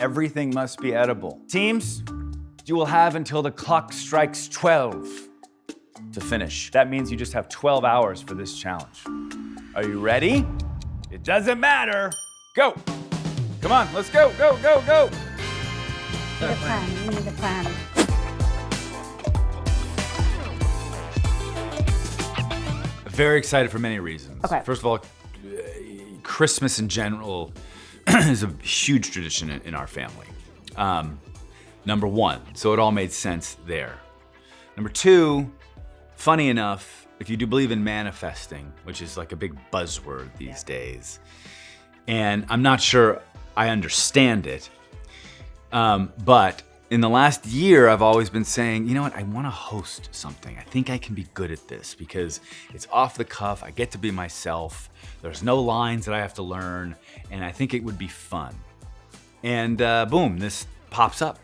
Everything must be edible. Teams, you will have until the clock strikes 12 to finish. That means you just have 12 hours for this challenge. Are you ready? It doesn't matter. Go. Come on, let's go, go, go, go. We need a plan. Very excited for many reasons. Okay. First of all, Christmas in general is a huge tradition in our family. Number one, so it all made sense there. Number two, funny enough, if you do believe in manifesting, which is like a big buzzword these days, and I'm not sure I understand it, but in the last year, I've always been saying, you know what, I want to host something. I think I can be good at this because it's off the cuff. I get to be myself. There's no lines that I have to learn, and I think it would be fun. And boom, this pops up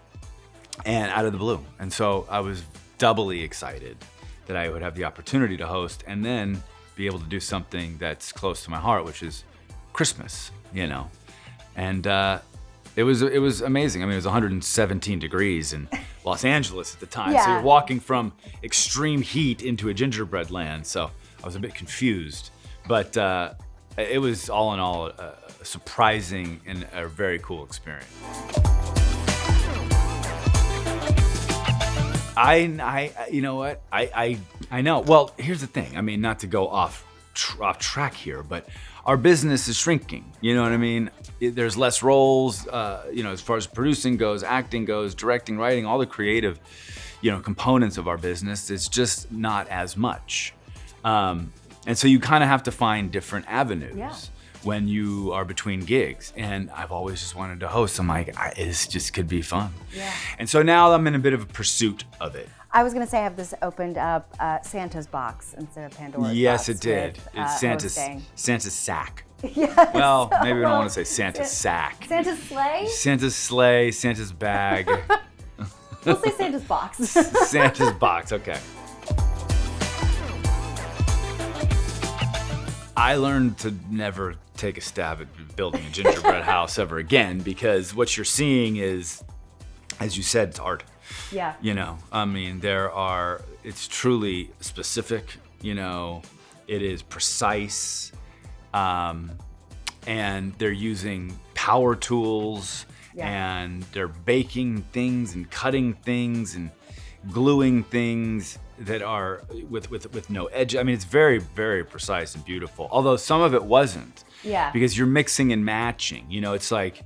and out of the blue. And so I was doubly excited that I would have the opportunity to host and then be able to do something that's close to my heart, which is Christmas, you know. And it was amazing. I mean, it was 117 degrees in Los Angeles at the time. Yeah. So you're walking from extreme heat into a gingerbread land. So I was a bit confused, but it was all in all a surprising and a very cool experience. You know what? I know. Well, here's the thing. I mean, not to go off track here, but our business is shrinking. You know what I mean? There's less roles, you know, as far as producing goes, acting goes, directing, writing, all the creative, you know, components of our business. It's just not as much. And so you kind of have to find different avenues when you are between gigs. And I've always just wanted to host. I'm like, this just could be fun. Yeah. And so now I'm in a bit of a pursuit of it. I was going to say, have this opened up Santa's box instead of Pandora's Yes, box it did. with, It's hosting. Santa's sack. Yes. Well, maybe we don't want to say Santa's sack. Santa's sleigh? Santa's sleigh, Santa's bag. We'll say Santa's box. Santa's box, okay. I learned to never take a stab at building a gingerbread house ever again, because what you're seeing is, as you said, it's art. Yeah. You know, I mean, it's truly specific, you know, it is precise, and they're using power tools, and they're baking things and cutting things and gluing things that are with no edge. I mean, it's very, very precise and beautiful, although some of it wasn't. Yeah. Because you're mixing and matching, you know, it's like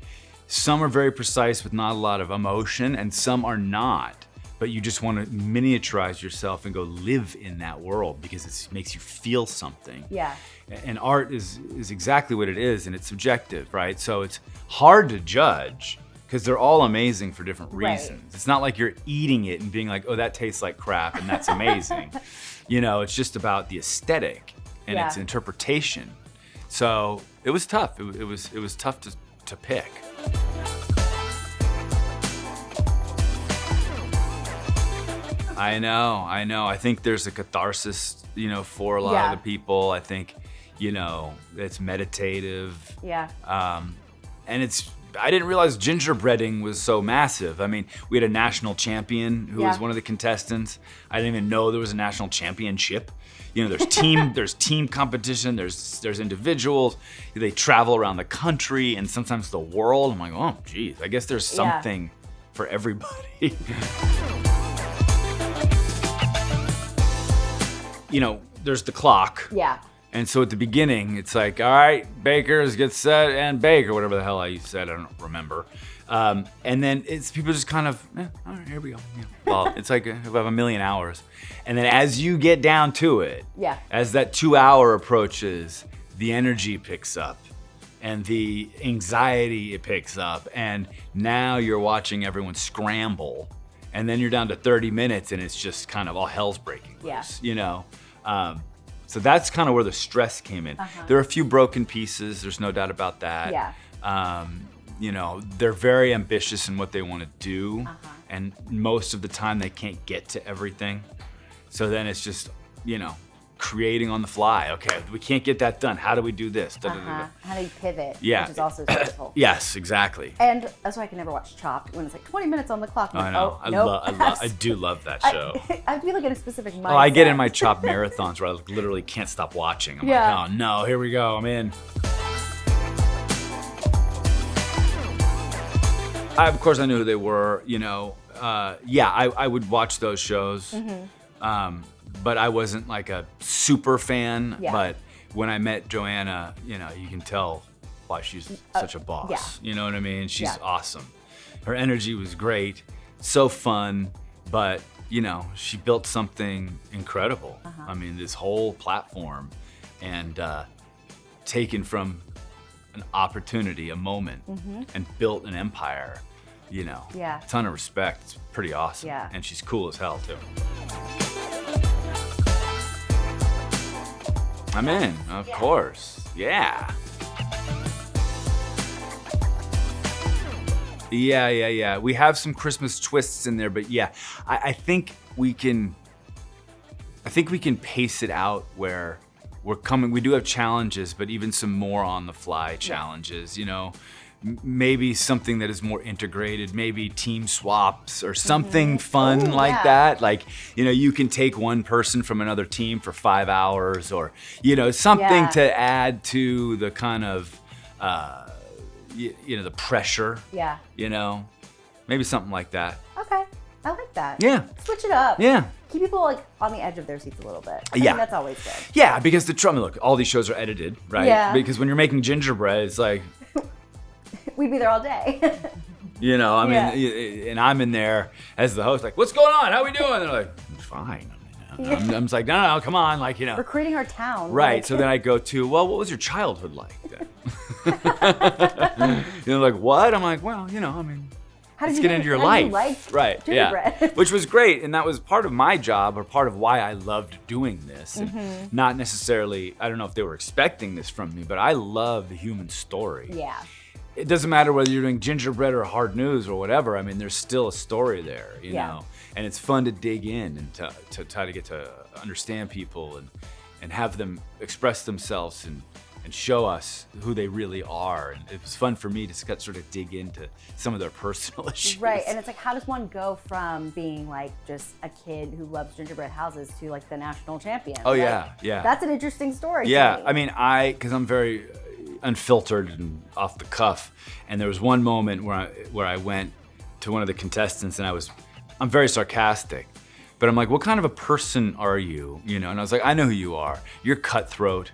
some are very precise with not a lot of emotion and some are not, but you just want to miniaturize yourself and go live in that world because it makes you feel something. Yeah. And art is exactly what it is, and it's subjective, right? So it's hard to judge because they're all amazing for different reasons. Right. It's not like you're eating it and being like, oh, that tastes like crap and that's amazing. You know, it's just about the aesthetic and its interpretation. So it was tough. It was tough to pick. I know. I think there's a catharsis, you know, for a lot of the people. I think, you know, it's meditative. Yeah. And I didn't realize gingerbreading was so massive. I mean, we had a national champion who was one of the contestants. I didn't even know there was a national championship. You know, there's team competition, there's individuals. They travel around the country and sometimes the world. I'm like, oh, geez, I guess there's something for everybody. You know, there's the clock. Yeah. And so at the beginning, it's like, all right, bakers, get set and bake, or whatever the hell I said, I don't remember. And then it's people just kind of, all right, here we go. Yeah. Well, it's like we have a million hours. And then as you get down to it, as that 2 hour approaches, the energy picks up and the anxiety, it picks up. And now you're watching everyone scramble. And then you're down to 30 minutes and it's just kind of all hell's breaking loose, you know? So that's kind of where the stress came in. There are a few broken pieces, there's no doubt about that. Yeah. You know, they're very ambitious in what they want to do, and most of the time they can't get to everything. So then it's just, you know, creating on the fly. Okay, we can't get that done. How do we do this? Da, da, da, da. How do you pivot? Yeah. Which is also stressful. Yes, exactly. And that's why I can never watch Chopped when it's like 20 minutes on the clock. I know. I do love that show. I feel like in a specific mindset. Oh, I get in my Chopped marathons where I literally can't stop watching. I'm Yeah. like, oh no, here we go. I'm in. Of course, I knew who they were. You know, I would watch those shows. But I wasn't like a super fan. Yeah. But when I met Joanna, you know, you can tell why she's such a boss. yeah. You know what I mean? She's Yeah. awesome. Her energy was great, so fun, but you know, she built something incredible. I mean, this whole platform, and taken from an opportunity, a moment, and built an empire. You know, Yeah. ton of respect. It's pretty awesome. Yeah. And she's cool as hell too. I'm in, of course. Yeah. Yeah. We have some Christmas twists in there, but yeah, I think we can pace it out where we do have challenges, but even some more on the fly challenges, you know. Maybe something that is more integrated, maybe team swaps or something fun like that. Like, you know, you can take one person from another team for 5 hours, or, you know, something to add to the kind of, you know, the pressure. Yeah. You know, maybe something like that. Okay. I like that. Yeah. Switch it up. Yeah. Keep people like on the edge of their seats a little bit. I Yeah. think that's always good. Yeah, because look, all these shows are edited, right? Yeah. Because when you're making gingerbread, it's like, We'd be there all day. you know, I mean, and I'm in there as the host, like, what's going on? How we doing? They're like, fine. I mean, I'm just like, no, come on, like, you know. We're creating our town. Right. Like, So then I go to, well, what was your childhood like then? You know, like, what? I'm like, well, you know, I mean, how did let's you get into your life. Right. gingerbread? Yeah. Which was great. And that was part of my job, or part of why I loved doing this. And not necessarily, I don't know if they were expecting this from me, but I love the human story. Yeah. It doesn't matter whether you're doing gingerbread or hard news or whatever. I mean, there's still a story there, you know, and it's fun to dig in and to try to get to understand people and have them express themselves and show us who they really are. And it was fun for me to sort of dig into some of their personal issues. Right. And it's like, how does one go from being like just a kid who loves gingerbread houses to like the national champion? Oh, Like, yeah. That's an interesting story. Yeah, To me. I mean, because I'm very unfiltered and off the cuff, and there was one moment where I went to one of the contestants, and I'm very sarcastic, but I'm like, what kind of a person are you? You know, and I was like, I know who you are. You're cutthroat.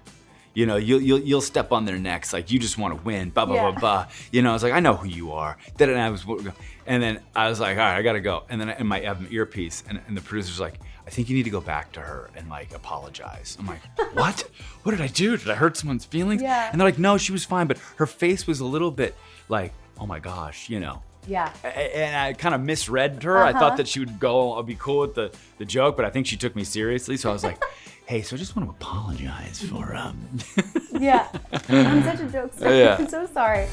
You know, you'll step on their necks, like you just want to win, blah blah blah blah. You know, I was like, I know who you are. And then I was like, all right, I gotta go. And then I have an earpiece, and the producer's like, I think you need to go back to her and like apologize. I'm like, what? What did I do? Did I hurt someone's feelings? Yeah. And they're like, no, she was fine, but her face was a little bit like, oh my gosh, you know. Yeah. And I kind of misread her. I thought that she would go, I'll be cool with the joke, but I think she took me seriously. So I was like, hey, so I just want to apologize for Yeah. I'm such a jokester. Yeah. I'm so sorry.